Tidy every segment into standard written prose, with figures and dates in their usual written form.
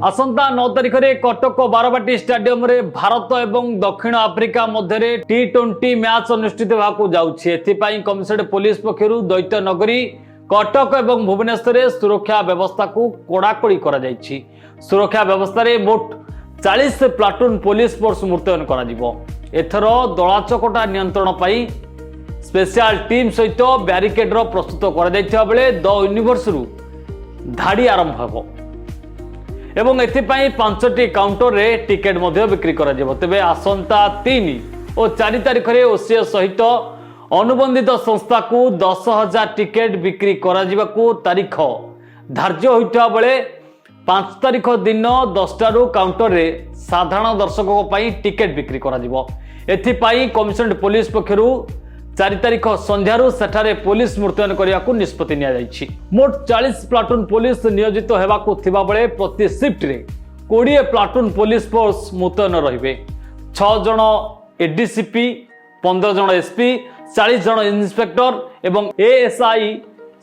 आसंता 9 तारिख में कटक बारवाटी स्टेडियम रे भारत एवं दक्षिण आफ्रिका मध्य T20 मैच अनुष्ठित होगाई कमिशनरेट पुलिस पक्षर दैत्य नगरी कटक एवं भुवनेश्वर में सुरक्षा व्यवस्था को कड़ाकड़ी कर सुरक्षा व्यवस्था रे मोट 40 प्लाटून पुलिस फोर्स मुतयन एथर दलाचकटा नियंत्रण पाई स्पेशल टीम सहित ब्यारिकेड प्रस्तुत कर बेले द यूनिवर्स धाड़ी आरंभ हो एवं एथिपाई 5टी काउंटर रे टिकेट मध्य बिक्री करा जेबो। तेबे आसंता 3 और 4 तारिख रे ओसीएस सहित अनुबंधित संस्था को 10,000 टिकेट बिक्री करा जिबाकू तारीख धार्य होइता बेले 5 तारिख दिन 10 रु काउंटर रे साधारण दर्शकों पई टिकेट बिक्री करा जिवो। एथिपाई कमिशनरेट पुलिस पक्षरु 4 तारिख संध्यारू सेठारे पुलिस मुतयन करने निष्पत्ति नि मोट 40 प्लाटून पुलिस नियोजित होगाकू थिबा बेले प्रति शिफ्ट रे 20 प्लाटून पुलिस फोर्स मुतयन रहिबे। 6 जण एडीसीपी 15 जण एसपी 40 जण इंस्पेक्टर एवं एएसआई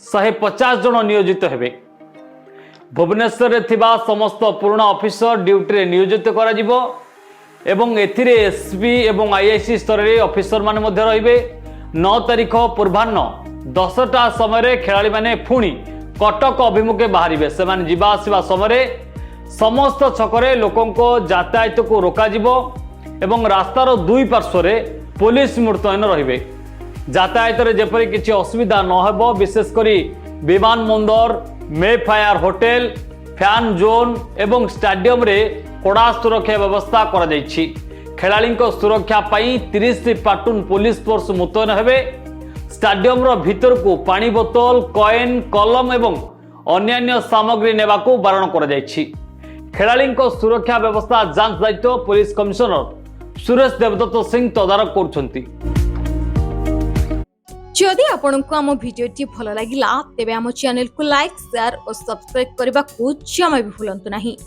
150 जण नियोजित हेबे। भुवनेश्वर रे थिबा समस्त पुराना ऑफिसर ड्यूटी रे नियोजित करा जिवो एवं एथिरे एसपी एवं आईआईसी स्तर रे ऑफिसर माने मध्य रहिबे। 9 तारिख पूर्वाह्न 10टा समय खेलाड़ी माने पुणी कटक अभिमुखे बाहर से जीवा आसवा समय समस्त छकरे लोकों यातायात को रोकाजिबो एवं रास्तार दुई पार्श्व पुलिस मुतयन रहिबे। यातायात रे जेपरि किछि असुविधा न हेबो विशेषकर विमान बंदर मेफायर होटेल फैन जोन एवं स्टेडियम रे कड़ा सुरक्षा व्यवस्था करा जायछि। खेलाड़ी सुरक्षा पाई 30 प्लाटून पुलिस फोर्स मुतयन हेबे। स्टेडियम रो भीतर को पानी बोतल कॉइन कलम एवं अन्यान्य सामग्री नेबा को बारण करा जायछि। खेलाड़ी सुरक्षा व्यवस्था जांच दायित्व पुलिस कमिशनर सुरेश देवदत्त सिंह तदारक करछंती। जदि आपंक आम भिडी भल लगा तेब आम चैनल को लाइक शेयर और सब्सक्राइब करने को जमा भी भूलु नहीं।